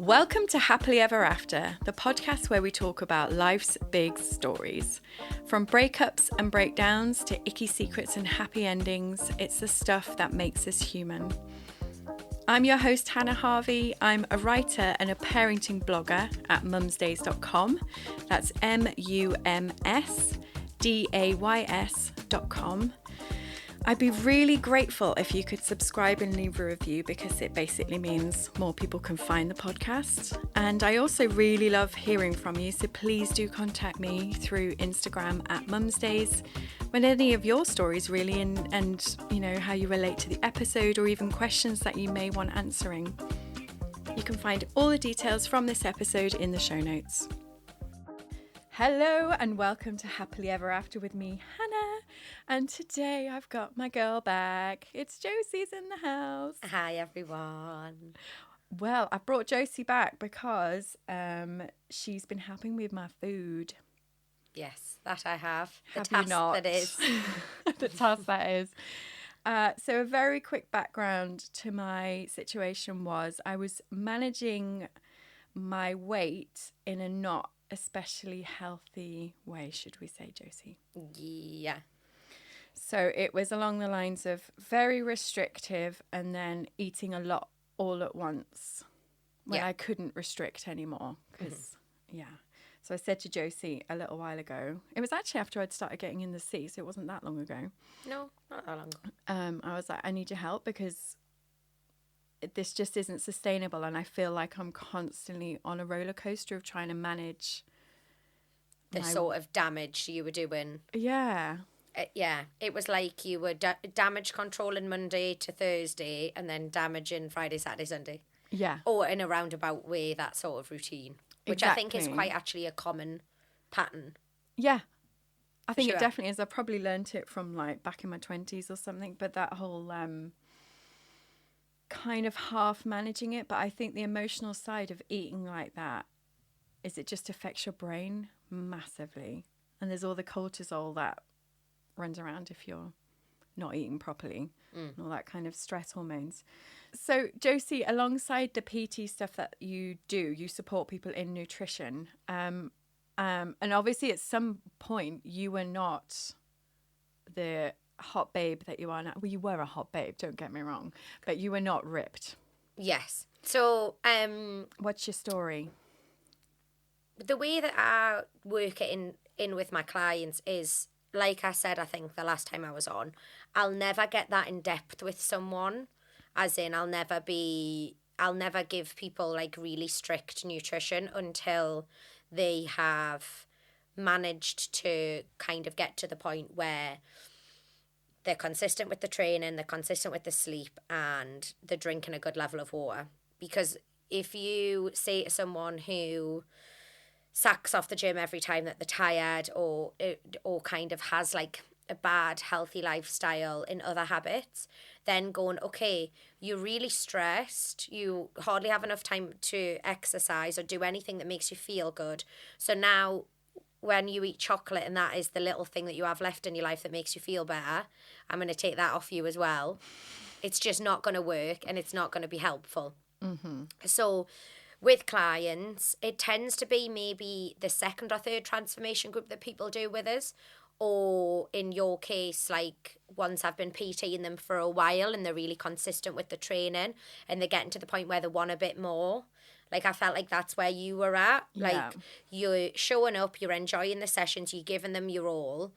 Welcome to Happily Ever After, the podcast where we talk about life's big stories. From breakups and breakdowns to icky secrets and happy endings, it's the stuff that makes us human. I'm your host, Hannah Harvey. I'm a writer and a parenting blogger at mumsdays.com. That's mumsdays.com. I'd be really grateful if you could subscribe and leave a review because it basically means more people can find the podcast. And I also really love hearing from you, so please do contact me through Instagram at mumsdays with any of your stories really and you know how you relate to the episode or even questions that you may want answering. You can find all the details from this episode in the show notes. Hello and welcome to Happily Ever After with me, Hannah. And today I've got my girl back. It's Josie's in the house. Hi, everyone. Well, I brought Josie back because she's been helping me with my food. Yes, that I have. Have you not? That is. The task that is. So a very quick background to my situation was I was managing my weight in a not especially healthy way, should we say, Josie? Yeah. So it was along the lines of very restrictive and then eating a lot all at once when I couldn't restrict anymore. Because, So I said to Josie a little while ago, it was actually after I'd started getting in the sea, so it wasn't that long ago. No, not that long ago. I was like, I need your help because this just isn't sustainable and I feel like I'm constantly on a roller coaster of trying to manage the sort of damage you were doing. Yeah. It was like you were damage controlling Monday to Thursday and then damaging Friday, Saturday, Sunday. Yeah. Or in a roundabout way, that sort of routine. Which I think is quite actually a common pattern. Yeah. I think it definitely is. I probably learnt it from like back in my 20s or something, but that whole kind of half managing it. But I think the emotional side of eating like that is it just affects your brain massively. And there's all the cortisol that runs around if you're not eating properly and all that kind of stress hormones. So Josie, alongside the PT stuff that you do, you support people in nutrition. And obviously at some point you were not the hot babe that you are now. Well, you were a hot babe, don't get me wrong, but you were not ripped. Yes. So what's your story? The way that I work it in with my clients is, like I said, I think the last time I was on, I'll never get that in depth with someone. As in, I'll never give people like really strict nutrition until they have managed to kind of get to the point where they're consistent with the training, they're consistent with the sleep, and they're drinking a good level of water. Because if you say to someone who sacks off the gym every time that they're tired or kind of has like a bad healthy lifestyle in other habits, then going, okay, you're really stressed, you hardly have enough time to exercise or do anything that makes you feel good, so now when you eat chocolate and that is the little thing that you have left in your life that makes you feel better, I'm going to take that off you as well. It's just not going to work and it's not going to be helpful. So with clients, it tends to be maybe the second or third transformation group that people do with us. Or in your case, like once I've been PTing them for a while and they're really consistent with the training and they're getting to the point where they want a bit more. Like I felt like that's where you were at. Yeah. Like you're showing up, you're enjoying the sessions, you're giving them your all.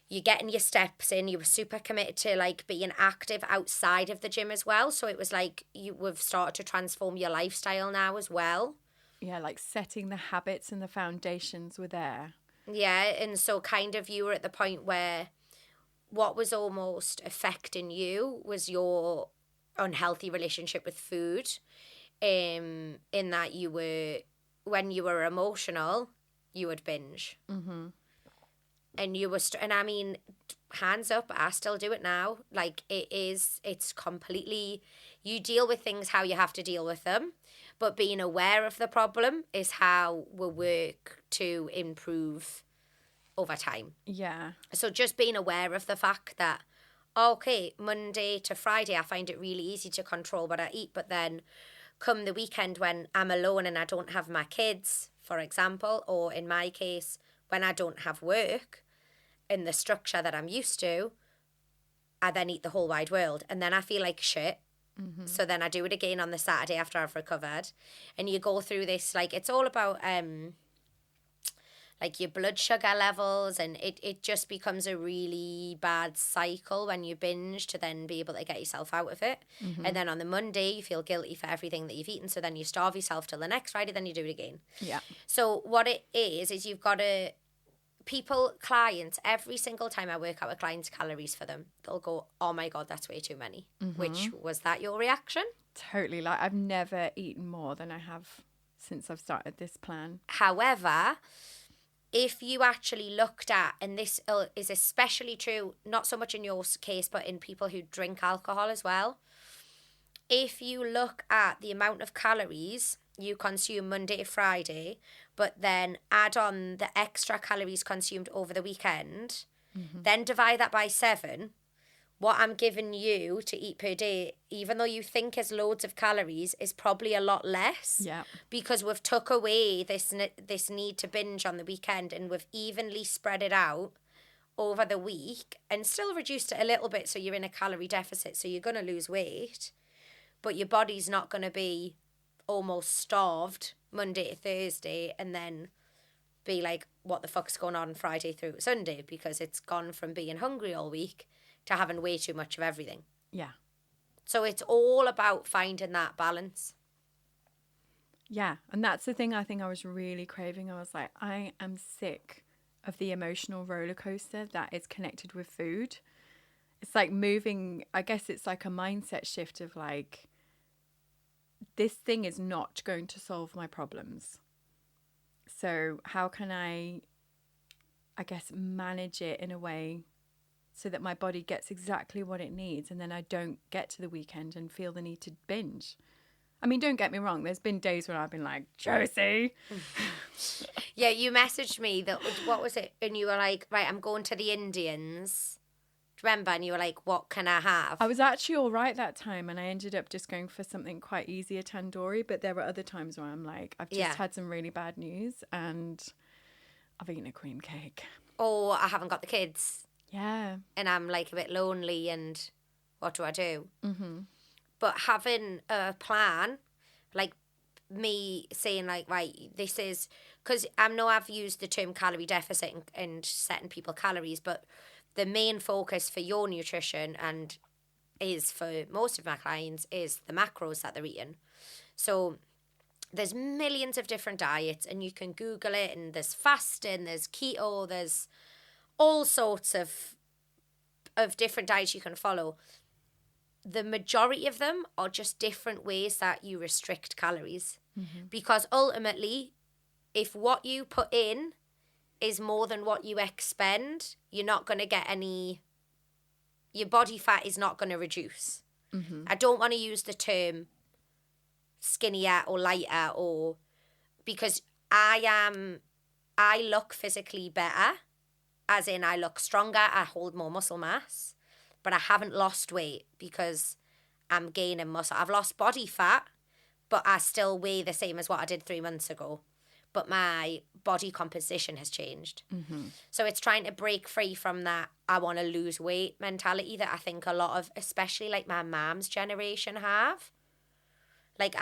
You're getting your steps in. You were super committed to like being active outside of the gym as well. So it was like we've started to transform your lifestyle now as well. Yeah, like setting the habits and the foundations were there. Yeah, and so kind of you were at the point where what was almost affecting you was your unhealthy relationship with food. In that you were, when you were emotional, you would binge. Mm-hmm. And you were, and I mean, hands up, I still do it now. Like it's completely, you deal with things how you have to deal with them. But being aware of the problem is how we work to improve over time. Yeah. So just being aware of the fact that, okay, Monday to Friday, I find it really easy to control what I eat. But then come the weekend when I'm alone and I don't have my kids, for example, or in my case, when I don't have work in the structure that I'm used to, I then eat the whole wide world. And then I feel like shit. Mm-hmm. So then I do it again on the Saturday after I've recovered. And you go through this, like, it's all about like your blood sugar levels, and it just becomes a really bad cycle when you binge to then be able to get yourself out of it. Mm-hmm. And then on the Monday you feel guilty for everything that you've eaten, so then you starve yourself till the next Friday, then you do it again. Yeah. So what it is you've got to, clients, every single time I work out a client's calories for them, they'll go, oh my God, that's way too many. Mm-hmm. Which, was that your reaction? Totally. Like, I've never eaten more than I have since I've started this plan. However, if you actually looked at, and this is especially true, not so much in your case, but in people who drink alcohol as well, if you look at the amount of calories you consume Monday to Friday, but then add on the extra calories consumed over the weekend, mm-hmm. then divide that by 7, what I'm giving you to eat per day, even though you think is loads of calories, is probably a lot less. Yeah. Because we've took away this need to binge on the weekend, and we've evenly spread it out over the week and still reduced it a little bit, so you're in a calorie deficit, so you're going to lose weight, but your body's not going to be almost starved Monday to Thursday and then be like, what the fuck's going on Friday through Sunday, because it's gone from being hungry all week to having way too much of everything. Yeah. So it's all about finding that balance. Yeah. And that's the thing I think I was really craving. I was like, I am sick of the emotional roller coaster that is connected with food. It's like moving, I guess it's like a mindset shift of like, this thing is not going to solve my problems. So how can I guess, manage it in a way so that my body gets exactly what it needs, and then I don't get to the weekend and feel the need to binge. I mean, don't get me wrong, there's been days when I've been like, Josie. Yeah, you messaged me that, what was it? And you were like, right, I'm going to the Indians. Do you remember? And you were like, what can I have? I was actually all right that time, and I ended up just going for something quite easy, a tandoori. But there were other times where I'm like, I've just had some really bad news and I've eaten a cream cake. Or I haven't got the kids. Yeah. And I'm like a bit lonely, and what do I do? Mm-hmm. But having a plan, like me saying like, right, this is, because I know I've used the term calorie deficit and setting people calories, but the main focus for your nutrition and is for most of my clients is the macros that they're eating. So there's millions of different diets, and you can Google it, and there's fasting, there's keto, there's all sorts of different diets you can follow. The majority of them are just different ways that you restrict calories. Mm-hmm. Because ultimately, if what you put in is more than what you expend, you're not going to get any, your body fat is not going to reduce. Mm-hmm. I don't want to use the term skinnier or lighter, or because I look physically better, as in I look stronger, I hold more muscle mass, but I haven't lost weight because I'm gaining muscle. I've lost body fat, but I still weigh the same as what I did 3 months ago. But my body composition has changed. Mm-hmm. So it's trying to break free from that I want to lose weight mentality that I think a lot of, especially like my mom's generation have. Like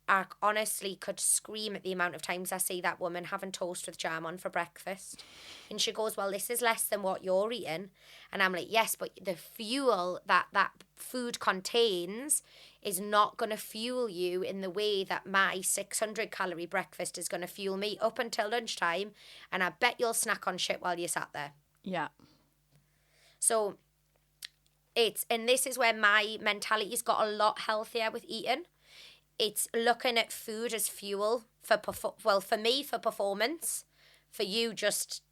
I honestly could scream at the amount of times I see that woman having toast with jam on for breakfast. And she goes, well, this is less than what you're eating. And I'm like, yes, but the fuel that food contains is not going to fuel you in the way that my 600 calorie breakfast is going to fuel me up until lunchtime. And I bet you'll snack on shit while you sat there. Yeah. So and this is where my mentality's got a lot healthier with eating. It's looking at food as fuel for me for performance, for you just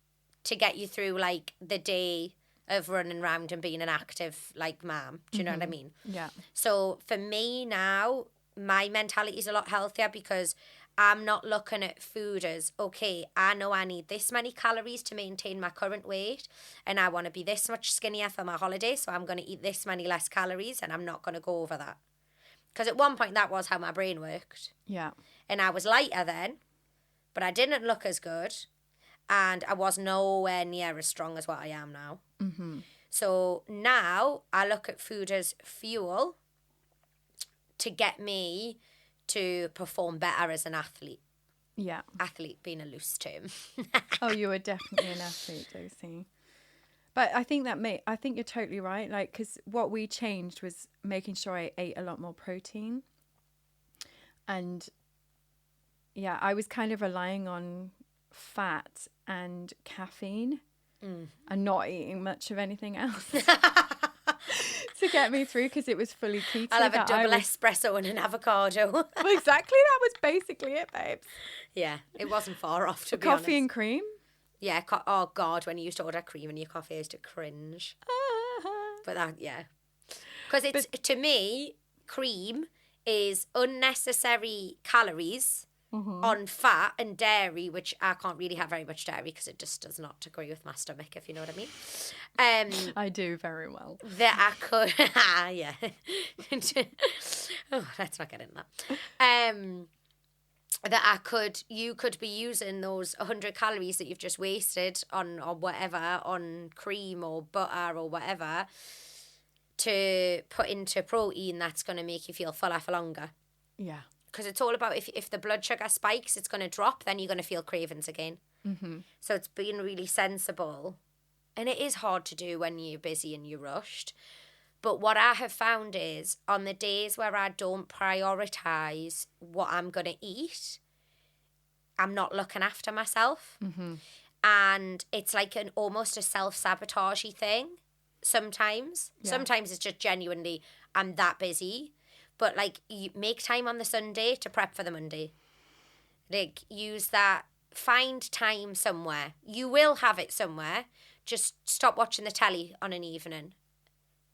to get you through like the day of running around and being an active like mom. Do you know what I mean? Yeah. So for me now, my mentality is a lot healthier because I'm not looking at food as, okay, I know I need this many calories to maintain my current weight, and I want to be this much skinnier for my holiday, so I'm going to eat this many less calories, and I'm not going to go over that. Because at one point that was how my brain worked. Yeah. And I was lighter then, but I didn't look as good. And I was nowhere near as strong as what I am now. Mm-hmm. So now I look at food as fuel to get me to perform better as an athlete. Yeah. Athlete being a loose term. Oh, you are definitely an athlete, Josie. But I think I think you're totally right. Like, because what we changed was making sure I ate a lot more protein. And yeah, I was kind of relying on fat and caffeine and not eating much of anything else to get me through, because it was fully keto. I'll have a double espresso and an avocado. Well, exactly. That was basically it, babes. Yeah, it wasn't far off, to be honest. Coffee and cream. Yeah, oh God, when you used to order cream in your coffee, I used to cringe. But that, yeah. Because to me, cream is unnecessary calories on fat and dairy, which I can't really have very much dairy because it just does not agree with my stomach, if you know what I mean. I do very well. That I could, yeah. Oh, let's not get into that. That you could be using those 100 calories that you've just wasted on or whatever, on cream or butter or whatever, to put into protein that's going to make you feel fuller for longer. Yeah. Because it's all about if the blood sugar spikes, it's going to drop, then you're going to feel cravings again. Mm-hmm. So it's being really sensible. And it is hard to do when you're busy and you're rushed. But what I have found is on the days where I don't prioritise what I'm going to eat, I'm not looking after myself. Mm-hmm. And it's like almost a self-sabotagey thing sometimes. Yeah. Sometimes it's just genuinely, I'm that busy. But like, you make time on the Sunday to prep for the Monday. Like, use that, find time somewhere. You will have it somewhere. Just stop watching the telly on an evening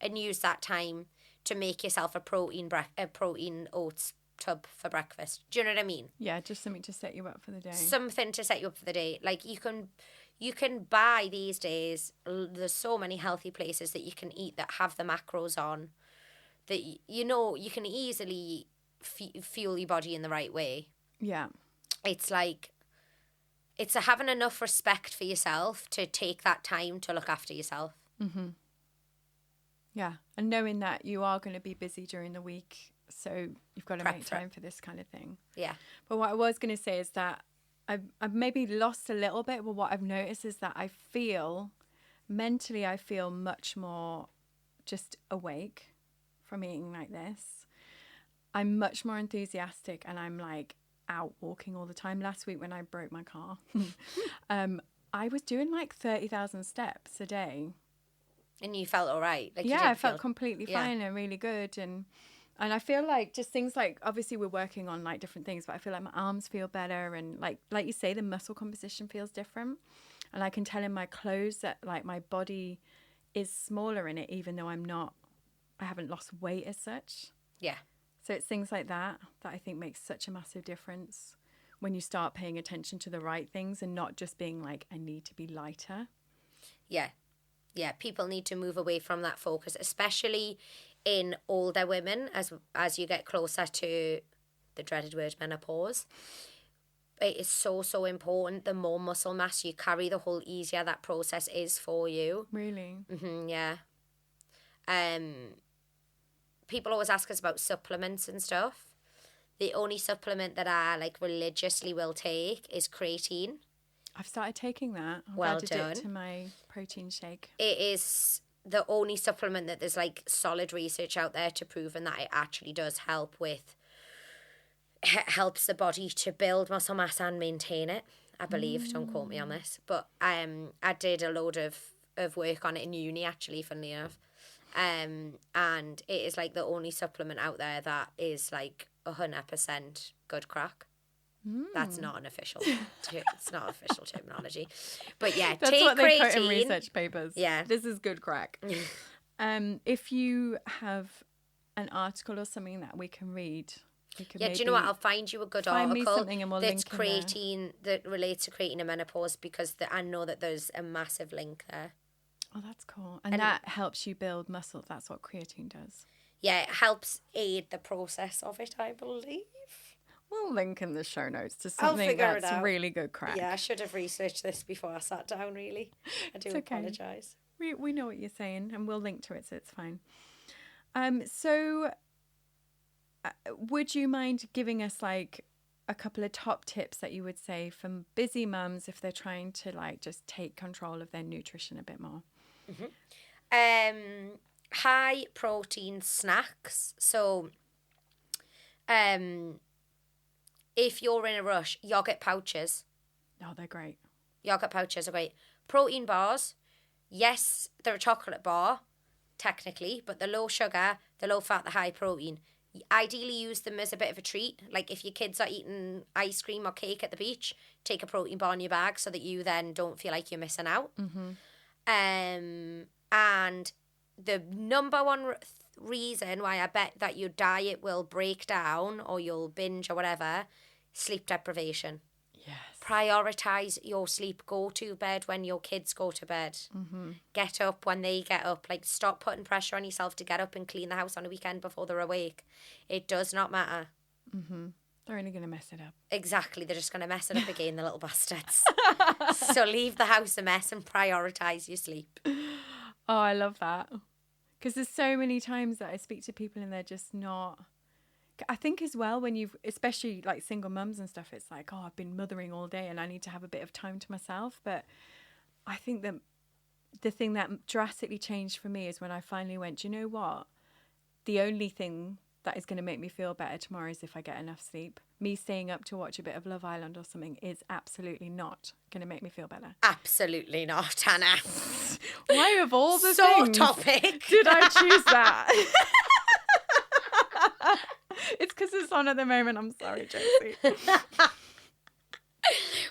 and use that time to make yourself a protein oats tub for breakfast. Do you know what I mean? Yeah, just something to set you up for the day. Something to set you up for the day. Like, you can buy these days, there's so many healthy places that you can eat that have the macros on, that you can easily fuel your body in the right way. Yeah. It's like, it's having enough respect for yourself to take that time to look after yourself. Mm-hmm. Yeah, and knowing that you are going to be busy during the week, so you've got to make time for this kind of thing. Yeah. But what I was going to say is that I've maybe lost a little bit, but what I've noticed is that I feel much more just awake from eating like this. I'm much more enthusiastic, and I'm like out walking all the time. Last week when I broke my car, I was doing like 30,000 steps a day. And you felt all right? Like, yeah, I felt completely fine and really good. And I feel like just things like, obviously we're working on like different things, but I feel like my arms feel better. And like you say, the muscle composition feels different. And I can tell in my clothes that like my body is smaller in it, even though I haven't lost weight as such. Yeah. So it's things like that I think makes such a massive difference when you start paying attention to the right things and not just being like, I need to be lighter. Yeah. Yeah, people need to move away from that focus, especially in older women as you get closer to the dreaded word menopause. It is so, so important. The more muscle mass you carry, the whole easier that process is for you. Really? Mm-hmm, yeah. People always ask us about supplements and stuff. The only supplement that I like religiously will take is creatine. I've started taking that. Well added done. It to my protein shake. It is the only supplement that there's like solid research out there to prove and that it actually does help with, helps the body to build muscle mass and maintain it, I believe. Don't quote me on this. But I did a load of work on it in uni, actually, funnily enough. And it is like the only supplement out there that is like 100% good crack. That's not an official. It's not official terminology, but yeah, that's take what they creatine. put in research papers. Yeah, this is good crack. If you have an article or something that we can read, we can. Yeah, do you know what? I'll find you a good article. Me something and we'll that's link creatine that relates to creatine and menopause, because I know that there's a massive link there. Oh, that's cool, and that helps you build muscle. That's what creatine does. yeah, it helps aid the process of it, I believe. We'll link in the show notes to I'll something figure it that's out. really good crack. Yeah, I should have researched this before I sat down, really. I do It's okay. apologise. We know what you're saying, and we'll link to it, so it's fine. So would you mind giving us like a couple of top tips that you would say for busy mums if they're trying to like just take control of their nutrition a bit more? High protein snacks. So if you're in a rush, yogurt pouches. Oh, they're great. Yogurt pouches are great. Protein bars. Yes, they're a chocolate bar, technically, but the low sugar, the low fat, the high protein. Ideally use them as a bit of a treat. Like if your kids are eating ice cream or cake at the beach, take a protein bar in your bag so that you then don't feel like you're missing out. And the number one reason why I bet that your diet will break down or you'll binge or whatever, sleep deprivation. Yes. Prioritise your sleep. Go to bed when your kids go to bed. Get up when they get up. Like, stop putting pressure on yourself to get up and clean the house on a weekend before they're awake. It does not matter. They're only going to mess it up. Exactly. They're just going to mess it up again, the little bastards. So leave the house a mess and prioritise your sleep. Oh, I love that. Because there's so many times that I speak to people and they're just not... I think as well when you've, especially like single mums and stuff, it's like, oh, I've been mothering all day and I need to have a bit of time to myself. But I think that the thing that drastically changed for me is when I finally went, do you know what? The only thing that is going to make me feel better tomorrow is if I get enough sleep. Me staying up to watch a bit of Love Island or something is absolutely not going to make me feel better. Absolutely not, Hannah. Why of all the so things topic did I choose that? It's because it's on at the moment. I'm sorry, Josie.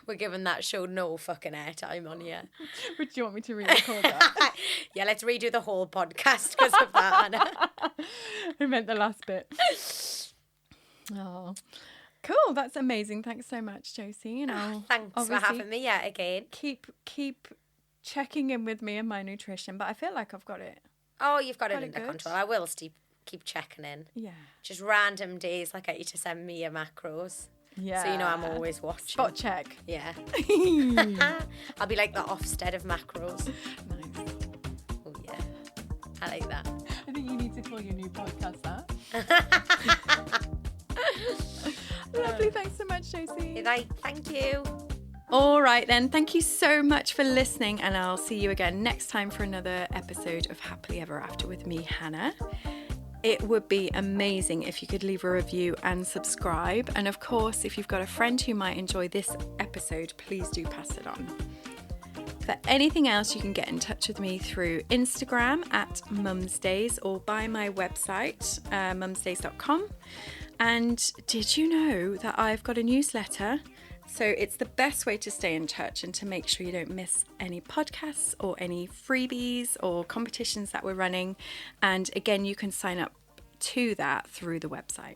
We're giving that show no fucking airtime on here. Would you want me to re-record that? Yeah, let's redo the whole podcast because of that, Hannah. I meant the last bit. Oh, cool. That's amazing. Thanks so much, Josie. And I'll Thanks for having me yet again. Keep checking in with me and my nutrition, but I feel like I've got it. Oh, you've got it under good. control. I will keep checking in. Yeah. Just random days, like, I get you to send me your macros. Yeah. So you know I'm always watching. Spot check. Yeah. I'll be like the Ofsted of macros. Nice. Oh yeah. I like that. I think you need to call your new podcast that. Lovely. Thanks so much, Josie. Thank you. All right then. Thank you so much for listening, and I'll see you again next time for another episode of Happily Ever After with me, Hannah. It would be amazing if you could leave a review and subscribe. And of course, if you've got a friend who might enjoy this episode, please do pass it on. For anything else, you can get in touch with me through Instagram at mumsdays or by my website, mumsdays.com. And did you know that I've got a newsletter? So it's the best way to stay in touch and to make sure you don't miss any podcasts or any freebies or competitions that we're running. And again, you can sign up to that through the website.